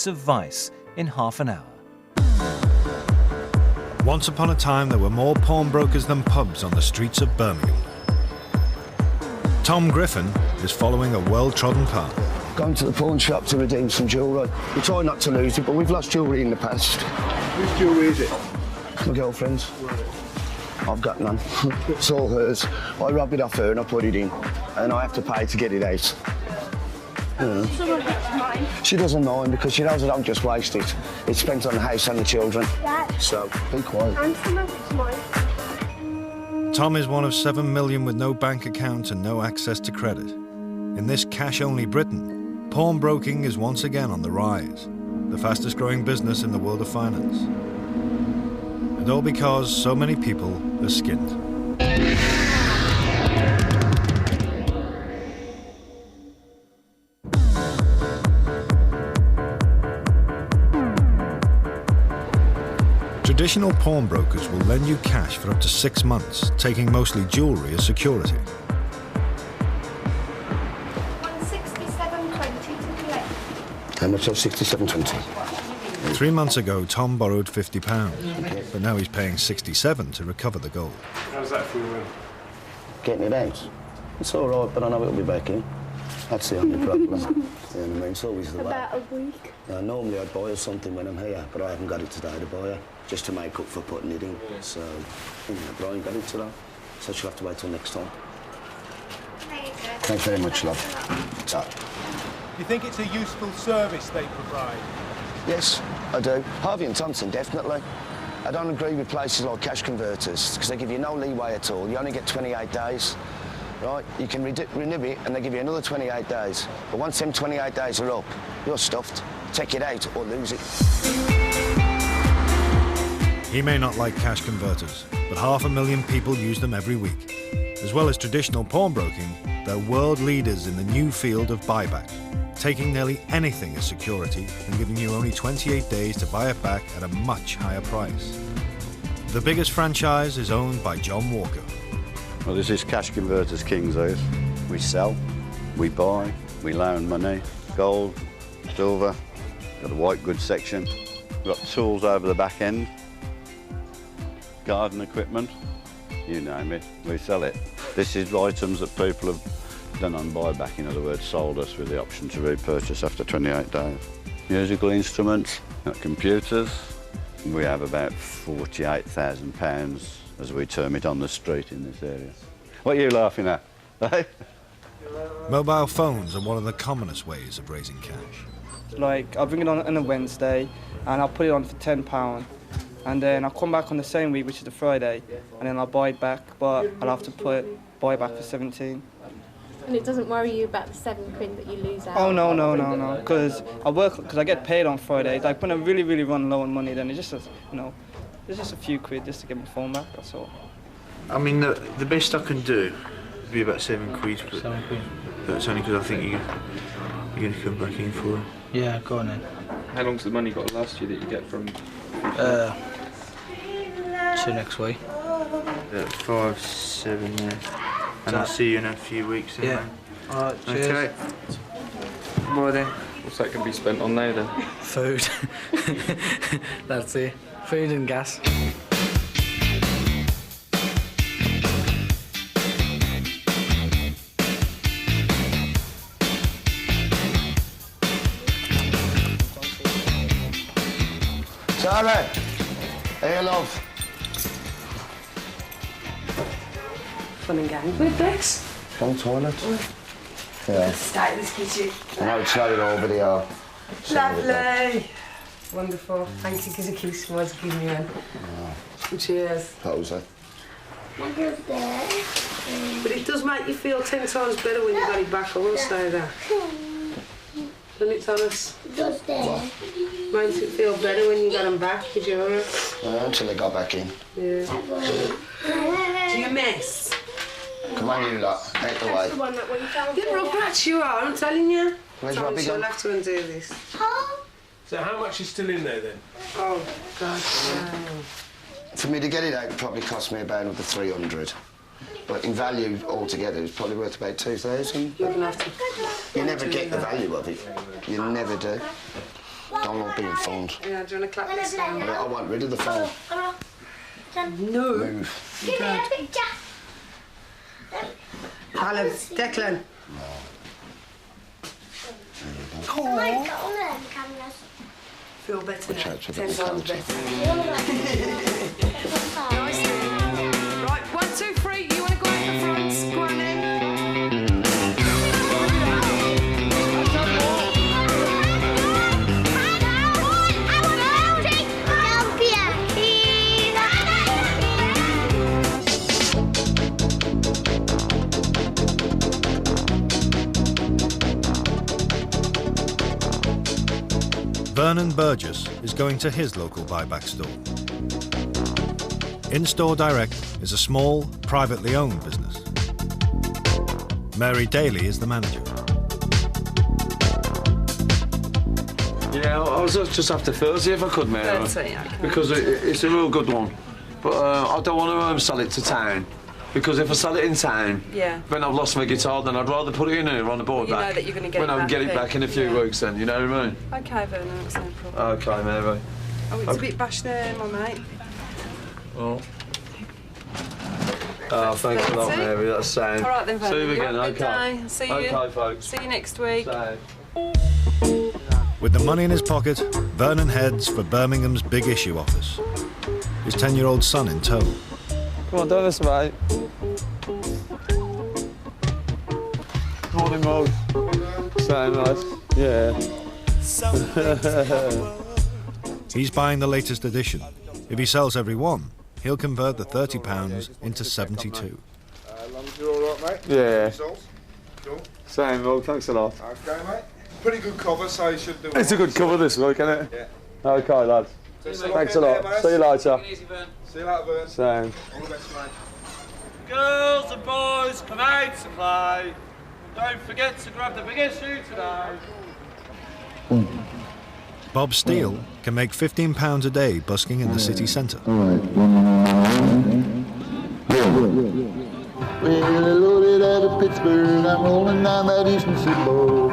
streets of vice in half an hour. Once upon a time, there were more pawnbrokers than pubs on the streets of Birmingham. Tom Griffin is following a well-trodden path. Going to the pawn shop to redeem some jewellery. We try not to lose it, but we've lost jewellery in the past. Whose jewellery is it? My girlfriend's. I've got none. It's all hers. I robbed it off her and I put it in, and I have to pay to get it out. Someone hits mine. She doesn't mind because she knows I don't just waste it. It's spent on the house and the children. Dad. So, be quiet. And someone hits mine. Tom is one of 7 million with no bank account and no access to credit. In this cash-only Britain, pawnbroking is once again on the rise, the fastest-growing business in the world of finance. And all because so many people are skint. Traditional pawnbrokers will lend you cash for up to 6 months, taking mostly jewellery as security. 167.20 to collect. How much of 67.20? 3 months ago, Tom borrowed £50, but now he's paying £67 to recover the gold. How's that for you? Getting it out. It's all right, but I know it'll be back in. That's the only problem. You know what I mean? It's always the way. About a week. Normally I'd buy her something when I'm here, but I haven't got it today to buy her, just to make up for putting it in. So, you know, Brian got it today, so she'll have to wait till next time. Thanks very much, love. So. You think it's a useful service they provide? Yes, I do. Harvey and Thompson, definitely. I don't agree with places like cash converters, because they give you no leeway at all. You only get 28 days. Right, you can renew it and they give you another 28 days. But once them 28 days are up, you're stuffed. Take it out or lose it. He may not like cash converters, but 500,000 people use them every week. As well as traditional pawnbroking, they're world leaders in the new field of buyback, taking nearly anything as security and giving you only 28 days to buy it back at a much higher price. The biggest franchise is owned by John Walker. Well, this is Cash Converters King's Oath. We sell, we buy, we loan money, gold, silver, got a white goods section, we've got tools over the back end, garden equipment, you name it, we sell it. This is items that people have done on buyback, in other words, sold us with the option to repurchase after 28 days. Musical instruments, got computers, we have about £48,000 as we term it on the street in this area. What are you laughing at? Mobile phones are one of the commonest ways of raising cash. Like, I'll bring it on a Wednesday and I'll put it on for £10. And then I'll come back on the same week, which is the Friday, and then I'll buy it back, but I'll have to buy it back for 17. And it doesn't worry you about the £7 that you lose out? Oh, no, because I get paid on Friday. Like, when I really, really run low on money, then it's just, you know, it's just a few quid just to get my phone back, that's all. I mean, the best I can do would be about £7, but that's only because I think you're going to come back in for it. Yeah, go on then. How long's the money got to last you that you get from... till next week. 5, 7, yeah. And I'll see you in a few weeks. Yeah. Alright, cheers. Okay. Bye then. What's that going to be spent on now then? Food. That's it. Food and gas. Sarah! Hey, love. Fun and games with this. Go to the toilet. Yeah. Start this kitchen. I know it's not at all, but Lovely. Wonderful. Thank you, because the kiss was giving you one. Cheers. Poser. But it does make you feel 10 times better when you got it back, I won't say that. Doesn't it, Thomas? Does that? Makes it feel better when you got them back, did you hear it? Until they got back in. Yeah. Do you miss? Come on, you lot. Out the way. Get rugrats, you are, I'm telling you. Where's Robbie Thomas, you'll gone? have to undo this. So how much is still in there then? Oh, God. For me to get it out, it probably cost me about another 300. But in value altogether, it's probably worth about 2,000. You're going to have to... You never get the value of it. You never do. don't like being phoned. Yeah, do you want to clap this down? I want rid of the phone. No. Move. You don't. Alan, Declan. Feel better now. 10 times better. Nice. Right, 1, 2, 3. You want to go out the front? Go on then. Vernon Burgess is going to his local buyback store. In-Store Direct is a small, privately owned business. Mary Daly is the manager. Yeah, I was just after Thursday if I could, Mary. Thursday, okay. Because it's a real good one. But I don't want to sell it to town. Because if I sell it in town, then I've lost my guitar, then I'd rather put it in here on the board You back. know that you're going to get when it I back. can get it back in a few weeks then, you know what I mean? Okay, Vernon, that's no problem. Okay, Mary. Oh, it's a bit bashed there, my mate. Oh. Oh, thanks a lot, Mary, that's sound. All right then, Vernon. See you again, Have a good okay. day. See you. Okay, folks. See you next week. With the money in his pocket, Vernon heads for Birmingham's Big Issue office. His 10-year-old son in tow. Come on, do this, mate. Morning, Mo. Sound nice. Yeah. He's buying the latest edition. If he sells every one, he'll convert the £30 into 72. As long as you're all right, mate. Yeah. Cool. Same, Mo. Thanks a lot. Okay, mate. Pretty good cover, so you should do. It's a good cover this week, isn't it? Yeah. Okay, lads. Thanks a lot. See you later. See you later, Vern. Same. All the best, mate. Girls and boys, come out to play. Don't forget to grab the big issue today. Bob Steele can make £15 a day busking in the city centre. Well, loaded out of Pittsburgh, I'm rolling down that eastern seaboard.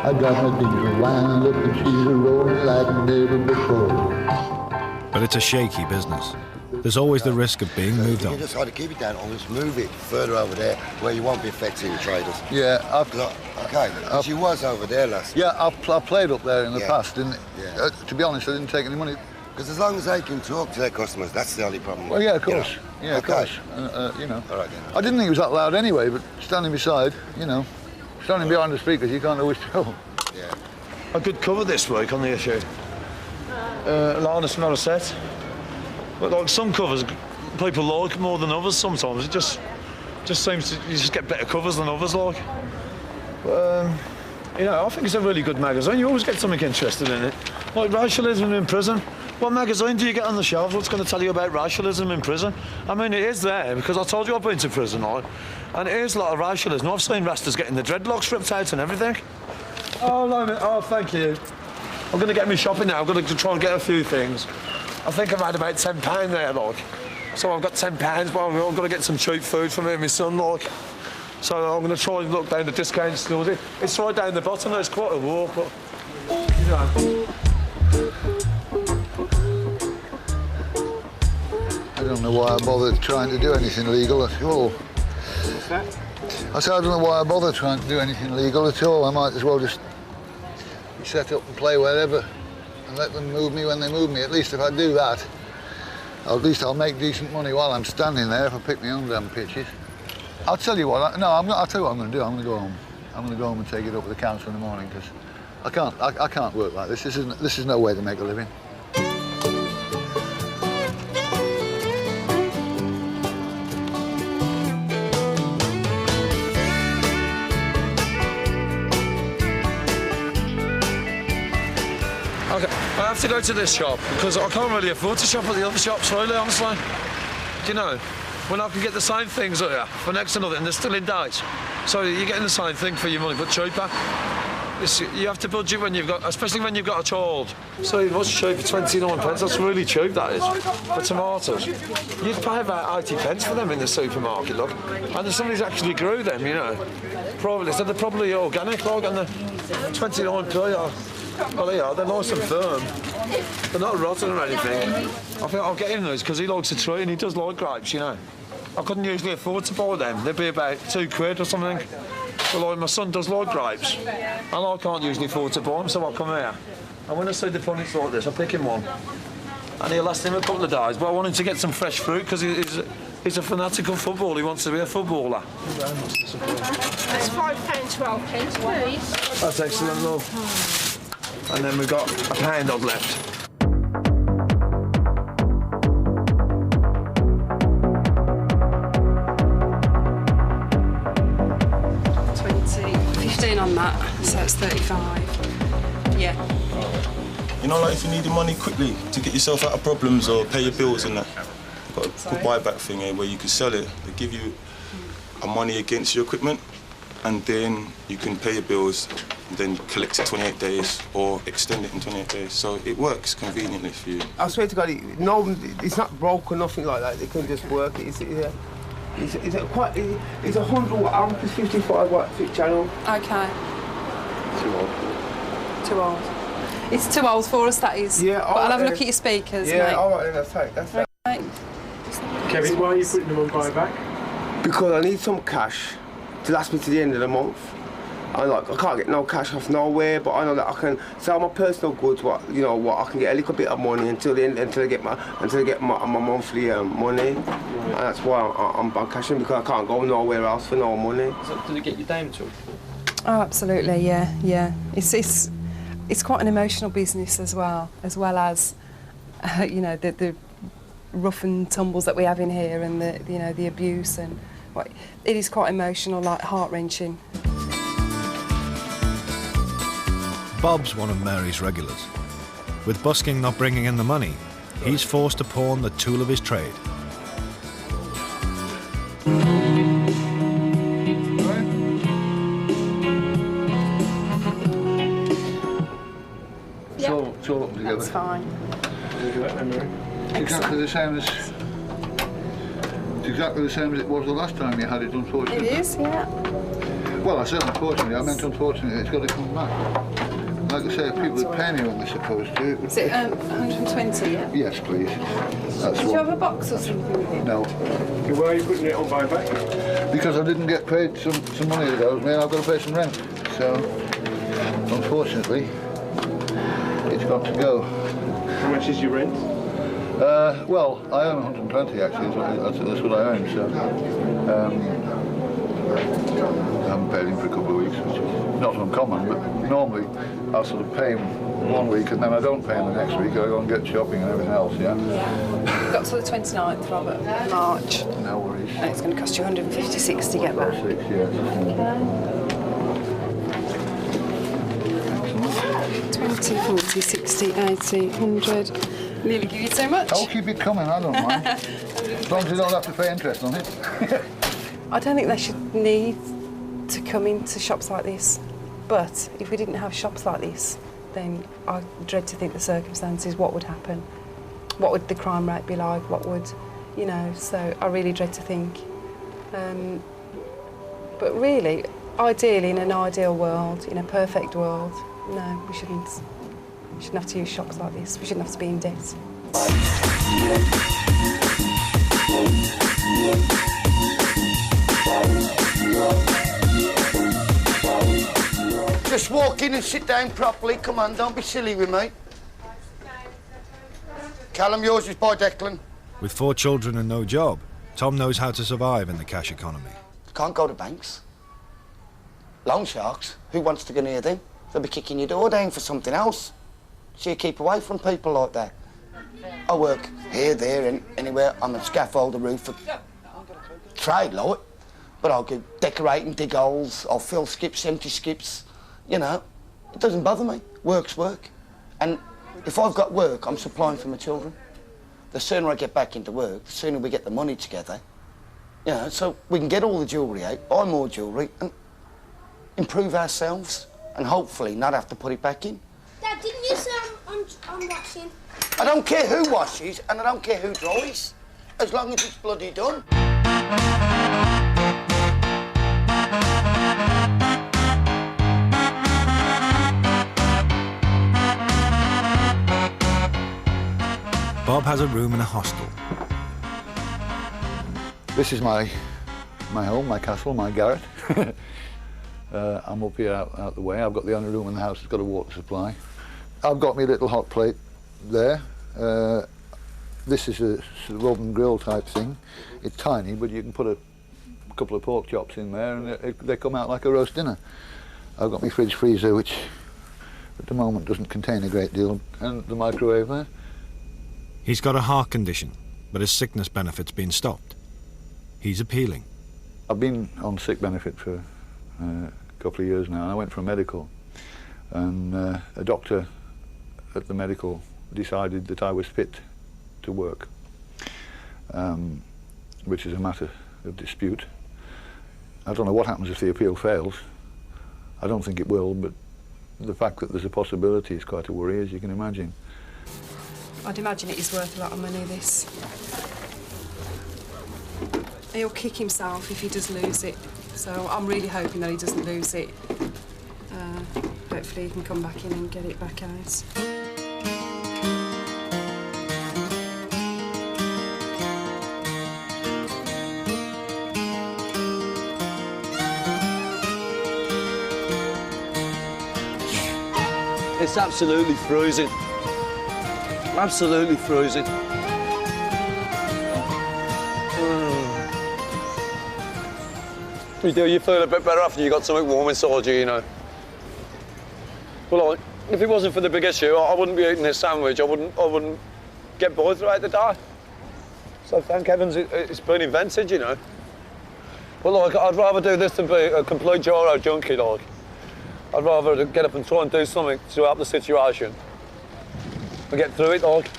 I got my diesel wound up and she's rolling like never before. But it's a shaky business. There's always the risk of being moved You on. just either keep it down or just move it further over there where you won't be affecting the traders. Yeah, Okay, she was over there last. Yeah, I've played up there in the Yeah. past, didn't it? Yeah. To be honest, I didn't take any money. Because as long as they can talk to their customers, that's the only problem. Well, yeah, of course. You know? Yeah, of Okay. course. You know. All right, then. I didn't think it was that loud anyway, but standing beside, you know, standing behind the speakers, you can't always tell. Yeah. A good cover this week on the issue. Larness, not a set. But like some covers, people like more than others sometimes. It just seems to, you just get better covers than others like. But, you know, I think it's a really good magazine. You always get something interested in it. Like racialism in prison. What magazine do you get on the shelves? What's going to tell you about racialism in prison? I mean, it is there, because I told you I've been to prison, right? And it is a lot of racialism. I've seen Rastas getting the dreadlocks ripped out and everything. Oh, no, oh, thank you. I'm going to get me shopping now. I'm going to try and get a few things. I think I've had about £10 there, like. So I've got £10, but I've got to get some cheap food for me and my son, like. So I'm going to try and look down the discount stores. It's right down the bottom, there's quite a walk, but, you know. I don't know why I bothered trying to do anything legal at all. What's that? I said I don't know why I bother trying to do anything legal at all. I might as well just set up and play wherever and let them move me when they move me. At least if I do that, at least I'll make decent money while I'm standing there if I pick my own damn pitches. I'll tell you what, I'll tell you what I'm going to do. I'm going to go home. I'm going to go home and take it up with the council in the morning because I can't work like this. This is no way to make a living. Okay, I have to go to this shop because I can't really afford to shop at the other shops, really, honestly. Do you know, when I can get the same things here for next to nothing, they're still in date. So you're getting the same thing for your money, but cheaper. You have to budget when you've got, especially when you've got a child. So it was cheap for 29 pence. That's really cheap, that is, for tomatoes. You'd pay about 80 pence for them in the supermarket, look. And somebody's actually grew them, you know. Probably, so they're probably organic, like, and the 29p are. Well, they are. They're nice and firm. They're not rotten or anything. I think I'll get him those because he likes a tree and he does like grapes, you know. I couldn't usually afford to buy them. They'd be about £2 or something. But like, my son does like grapes, and I can't usually afford to buy them, so I'll come here. And when I see the punnets like this, I pick him one. And he'll last him a couple of days, but I want him to get some fresh fruit because he's a fanatical footballer. He wants to be a footballer. That's £5.12, please. That's excellent, love. And then we've got a pound odd left. 15 on that, so it's 35. Yeah. You know, like if you need the money quickly to get yourself out of problems or pay your bills and that, you've got a good buyback thing here where you can sell it. They give you a money against your equipment, and then you can pay your bills, and then collect it 28 days or extend it in 28 days. So it works conveniently for you. I swear to God, it's not broke or nothing like that. It can just work. It's a 100 watt amp, it's 55 watt fit channel. Okay. Too old. Too old. It's too old for us, that is. Yeah. But I'll have a look at your speakers, yeah, mate. all right, then, that's it. Right. Kevin, why are you putting them on buyback? Because I need some cash to last me to the end of the month. I can't get no cash off nowhere, but I know that I can sell my personal goods. What I can get a little bit of money until I get my monthly money, and that's why I'm cashing, because I can't go nowhere else for no money. So does it get you down to? Oh, absolutely, yeah. It's quite an emotional business as well as the rough and tumbles that we have in here, and the abuse, and it is quite emotional, like heart-wrenching. Bob's one of Mary's regulars. With busking not bringing in the money, he's forced to pawn the tool of his trade. It's all up together. That's fine. Exactly the same as. It's exactly the same as it was the last time you had it, unfortunately. It is, yeah. Well, I said unfortunately. I meant unfortunately. It's got to come back. Like I say, people would pay me when they're supposed to. Is it 120? Yeah. Yes, please. That's Did you have a box or something with it? No. Why are you putting it on buyback? Because I didn't get paid some money that owes me, and I've got to pay some rent. So, unfortunately, it's got to go. How much is your rent? Well, I earn 120 actually. That's what I earn. So, I haven't paid him for a couple of weeks, which is not uncommon. But normally, I'll sort of pay him one week, and then I don't pay him the next week. I go and get shopping and everything else. Yeah. We've got till the 29th, Robert, March. No worries. And it's going to cost you 156 to get back. 6, yes. 20, 40, 60, 80, 100. Nearly give you so much. I'll keep it coming, I don't mind. As long as you don't have to pay interest on it. I don't think they should need to come into shops like this. But if we didn't have shops like this, then I dread to think the circumstances, what would happen? What would the crime rate be like? What would, so I really dread to think. But really, ideally, in an ideal world, in a perfect world, no, we shouldn't have to use shops like this. We shouldn't have to be in debt. Just walk in and sit down properly. Come on, don't be silly with me. Callum, yours is by Declan. With 4 children and no job, Tom knows how to survive in the cash economy. Can't go to banks. Loan sharks, who wants to go near them? They'll be kicking your door down for something else. So you keep away from people like that. I work here, there, and anywhere. I'm a scaffolder, roofer. Trade, like. But I'll go decorating, dig holes, I'll fill skips, empty skips. It doesn't bother me. Work's work. And if I've got work, I'm supplying for my children. The sooner I get back into work, the sooner we get the money together. So we can get all the jewellery out, buy more jewellery, and improve ourselves and hopefully not have to put it back in. Dad, didn't you say I'm washing? I don't care who washes and I don't care who dries, as long as it's bloody done. Bob has a room in a hostel. This is my home, my castle, my garret. I'm up here out the way. I've got the only room in the house that's got a water supply. I've got my little hot plate there. This is a sort of oven grill type thing. It's tiny, but you can put a couple of pork chops in there and they come out like a roast dinner. I've got my fridge freezer, which at the moment doesn't contain a great deal, and the microwave there. He's got a heart condition, but his sickness benefit's been stopped. He's appealing. I've been on sick benefit for a couple of years now, and I went for a medical, and a doctor at the medical decided that I was fit to work, which is a matter of dispute. I don't know what happens if the appeal fails. I don't think it will, but the fact that there's a possibility is quite a worry, as you can imagine. I'd imagine it is worth a lot of money, this. He'll kick himself if he does lose it, so I'm really hoping that he doesn't lose it. Hopefully he can come back in and get it back out. It's absolutely freezing. Absolutely freezing. You feel a bit better after you got something warm inside you, you know. Well, if it wasn't for the big issue, I wouldn't be eating this sandwich. I wouldn't get by throughout the day. So thank heavens it's been invented, you know. But like, I'd rather do this than be a complete gyro junkie, like. I'd rather get up and try and do something to help the situation and get through it, like.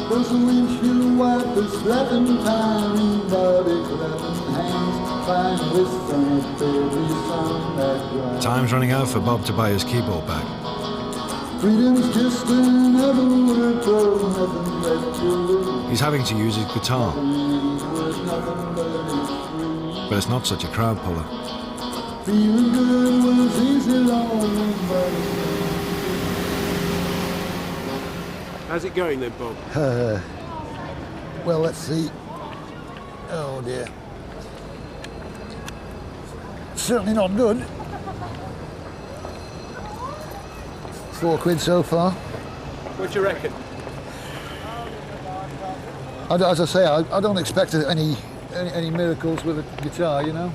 There's a windshield wipers slapping time, body clapping hands, flying with some baby sun that drives. Time's running out for Bob to buy his keyboard back. Freedom's just another word for nothing left to lose. He's having to use his guitar, but it's not such a crowd puller. Feeling good was easy long, but how's it going then, Bob? Well, let's see. Oh dear. Certainly not good. £4 so far. What do you reckon? As I say, I don't expect any miracles with a guitar, you know.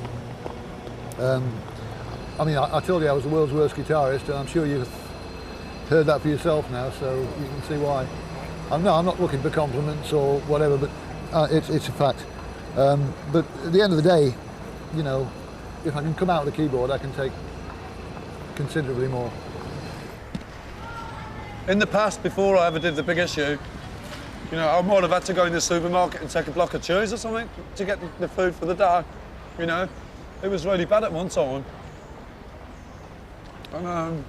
I mean, I told you I was the world's worst guitarist, and I'm sure you've heard that for yourself now, so you can see why. I'm not looking for compliments or whatever, but it's a fact. But at the end of the day, you know, if I can come out with a keyboard, I can take considerably more. In the past, before I ever did the big issue, you know, I might have had to go in the supermarket and take a block of cheese or something to get the food for the day, you know. It was really bad at one time. And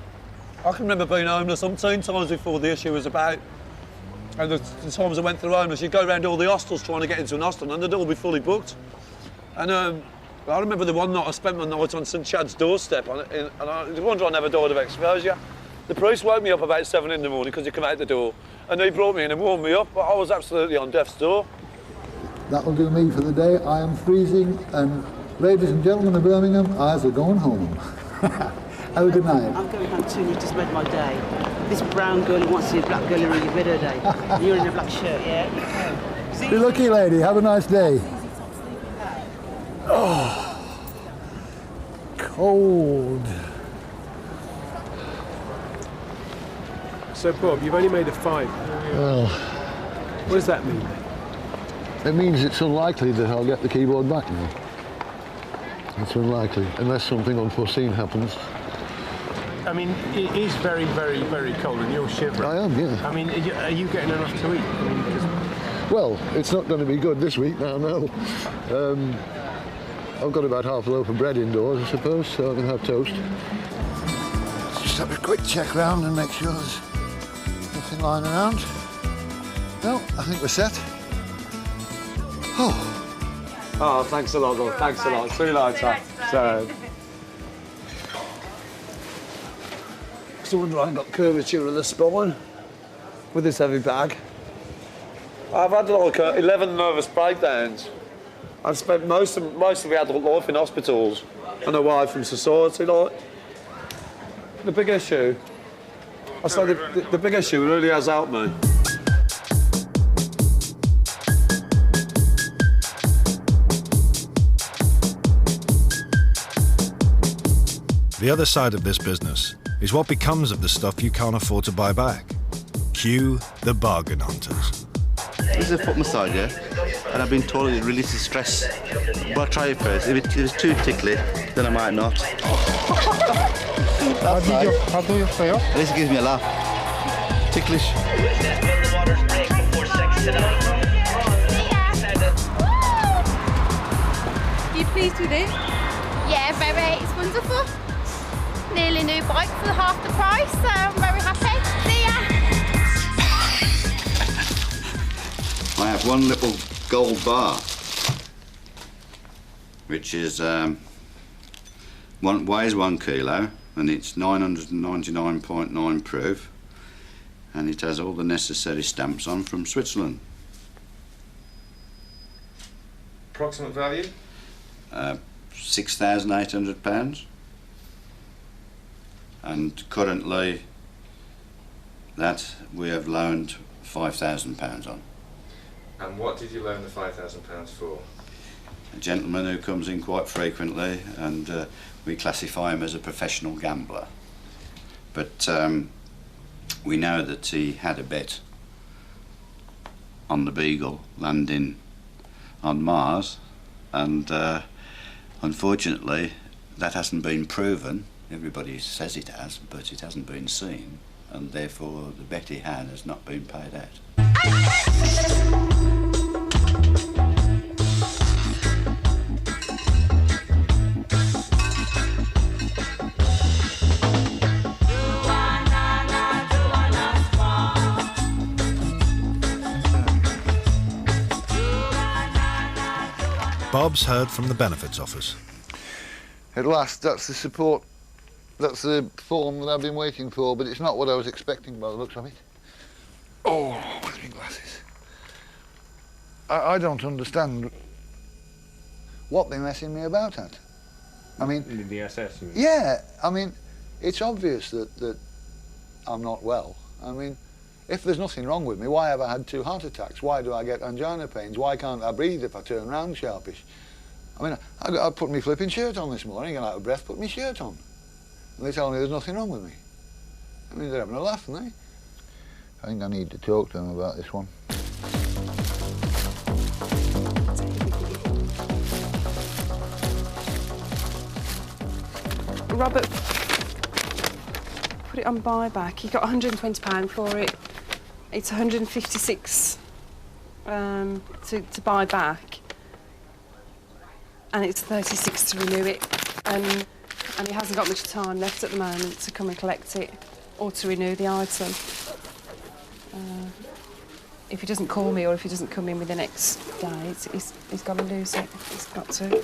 I can remember being homeless umpteen times before the issue was about. And the times I went through homeless, you'd go around all the hostels trying to get into an hostel and they'd all be fully booked. And I remember the one night I spent my night on St Chad's doorstep, and I wonder I never died of exposure. The priest woke me up about 7 in the morning because he came out the door, and he brought me in and warmed me up, but I was absolutely on death's door. That'll do me for the day. I am freezing, and ladies and gentlemen of Birmingham, I are going home. Have a good night. I'm going home too, you just made my day. This brown girl who wants to see a black girl who really made her day. You're in a black shirt, yeah? Be lucky, lady. Have a nice day. Oh, cold. So, Bob, you've only made a 5. Well, what does that mean? It means it's unlikely that I'll get the keyboard back now. It's unlikely, unless something unforeseen happens. I mean, it is very, very, very cold and you're shivering. I am, yeah. I mean, are you getting enough to eat? I mean, well, it's not going to be good this week now, no. I've got about half a loaf of bread indoors, I suppose, so I can have toast. Let's just have a quick check round and make sure there's nothing lying around. No, I think we're set. Oh, thanks a lot, love. Thanks a lot. See you later. So. So wonder I got curvature of the spine with this heavy bag. I've had like 11 nervous breakdowns. I've spent most of my adult life in hospitals and away from society. Like the big issue, I say the big issue really has helped me. The other side of this business is what becomes of the stuff you can't afford to buy back. Cue the bargain hunters. This is a foot massage, yeah? And I've been told it releases stress. But I'll try it first. If it is too tickly, then I might not. That's nice. How do you feel? At least it gives me a laugh. Ticklish. Are you pleased with it? Yeah, very. It's wonderful. Nearly new bike for half the price, so I'm very happy. See ya. I have one little gold bar, which is weighs 1 kilo, and it's 999.9 proof, and it has all the necessary stamps on from Switzerland. Approximate value? £6,800, and currently that we have loaned £5,000 on. And what did you loan the £5,000 for? A gentleman who comes in quite frequently, and we classify him as a professional gambler. But we know that he had a bet on the Beagle landing on Mars, and unfortunately that hasn't been proven. Everybody says it has, but it hasn't been seen, and therefore the bet he had has not been paid out. Bob's heard from the benefits office. At last, that's the support, that's the form that I've been waiting for, but it's not what I was expecting by the looks of it. Oh, where's my glasses? I don't understand what they're messing me about at. I mean... The DSS? You mean? Yeah, I mean, it's obvious that I'm not well. I mean, if there's nothing wrong with me, why have I had 2 heart attacks? Why do I get angina pains? Why can't I breathe if I turn round sharpish? I mean, I put my flipping shirt on this morning, got out of breath, put my shirt on. And they tell me there's nothing wrong with me. I mean, they're having a laugh, aren't they? I think I need to talk to them about this one. Robert put it on buyback. He got £120 for it. It's £156 to buy back, and it's £36 to renew it. And he hasn't got much time left at the moment to come and collect it or to renew the item. If he doesn't call me or if he doesn't come in with the next day, he's got to lose it. He's got to.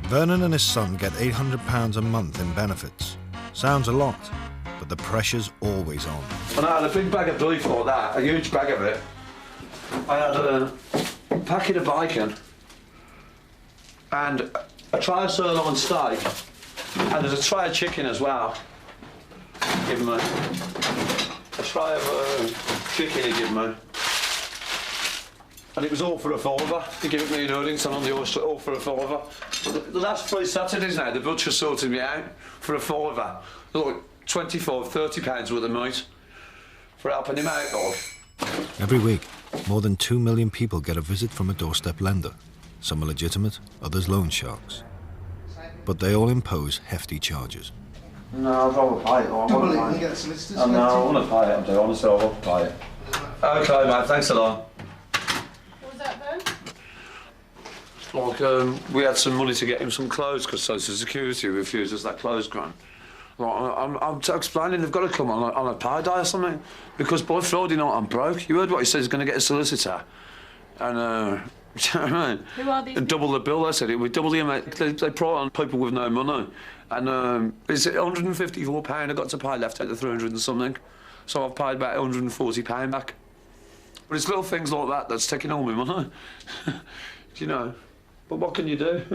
Vernon and his son get £800 a month in benefits. Sounds a lot, but the pressure's always on. And I had a big bag of beef like that, a huge bag of it. I had a packet of bacon and a tray of sirloin steak, and there's a tray of chicken as well. Give me a tray of chicken he gave me. And it was all for £5. He gave it me in Erdington on the oyster, all for £5. The last 3 Saturdays now, the butcher sorted me out for £5. Like £25, £30 worth of meat for helping him out, like. Every week, more than 2 million people get a visit from a doorstep lender. Some are legitimate, others loan sharks. But they all impose hefty charges. No, I'd rather pay it. Well, you can get solicitors. I want to pay it, I'm doing honestly, I want to pay it. OK, mate, thanks a lot. What was that then? Like, we had some money to get him some clothes because Social Security refused us that clothes grant. Like, I'm explaining they've got to come on a payday or something because by Friday night I'm broke. You heard what he said, he's going to get a solicitor. And, do you know what I mean? Who are these? Double the bill, they said. It would double the amount. They pry on people with no money. And it's £154 I got to pay left out of 300 and something. So I've paid about £140 back. But it's little things like that that's taking all my money. Do you know? But what can you do?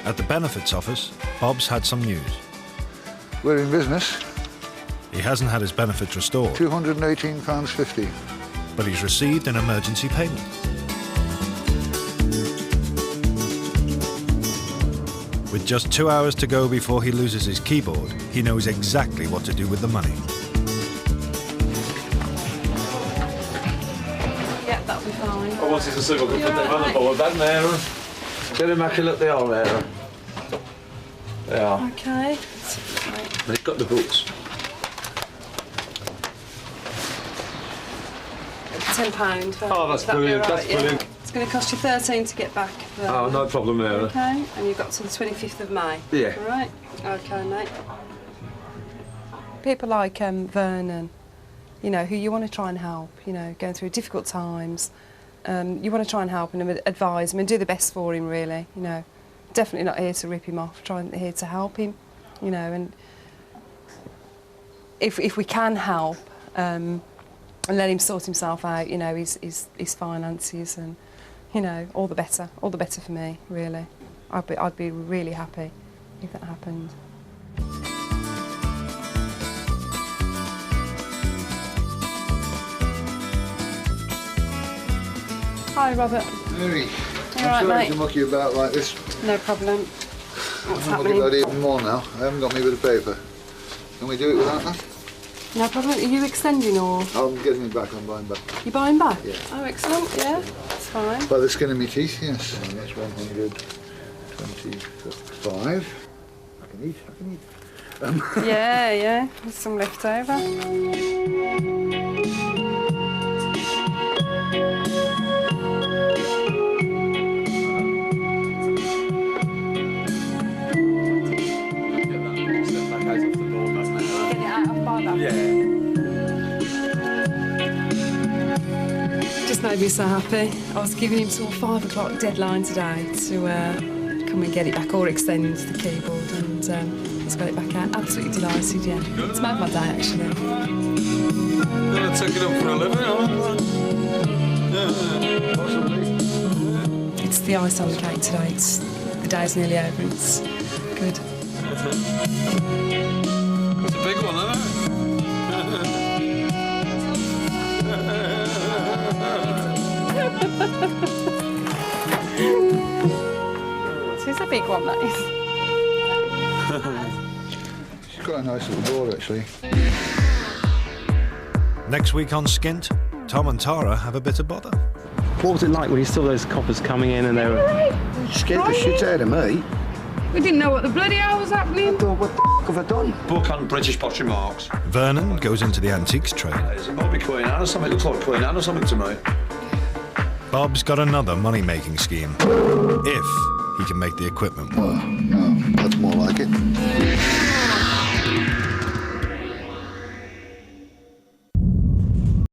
At the benefits office, Bob's had some news. We're in business. He hasn't had his benefits restored, £218.50. but he's received an emergency payment. With just 2 hours to go before he loses his keyboard, he knows exactly what to do with the money. Yeah, that'll be fine. I wanted to see if I could put them on the board back there. Get him back and look, they are there. They are. Okay. They've got the books. £10. Oh, that's brilliant, right, that's brilliant. Yeah. It's going to cost you 13 to get back. Oh, no problem there. Okay, and you've got till the 25th of May. Yeah. All right. Okay, mate. People like Vernon, you know, who you want to try and help, you know, going through difficult times. You want to try and help him, advise him and do the best for him, really, you know. Definitely not here to rip him off, here to help him, you know, and if we can help and let him sort himself out, you know, his finances and, you know, all the better for me, really. I'd be really happy if that happened. Hi, Robert. Mary, You I'm all right, sorry mate? to muck you about like this. No problem. What's I'm happening? about even more now. I haven't got me bit of paper. Can we do it without that? No problem. Are you extending or? I'm getting it back. I'm buying back. You buying back? Yeah. Oh, excellent. Yeah, that's fine. By the skin of my teeth, yes. And that's 125. I can eat. Yeah. There's some left over. Just made me so happy. I was giving him sort of 5 o'clock deadline today to come and get it back or extend the keyboard, and he's got it back out. Absolutely delighted, yeah. It's made my day, actually. Gonna take it up for a living, aren't It's the ice on the cake today. The day's nearly over. It's good. It's a big one, isn't it? It's a big one, that is. She's got a nice little door, actually. Next week on Skint, Tom and Tara have a bit of bother. What was it like when you saw those coppers coming in and they were... Scared the shit out of me. We didn't know what the bloody hell was happening. I thought, what the f*** have I done? Book on British pottery marks. Vernon goes into the antiques trade. It might be Queen Anne or something. It looks like Queen Anne or something to me. Bob's got another money-making scheme, if he can make the equipment work. No, that's more like it.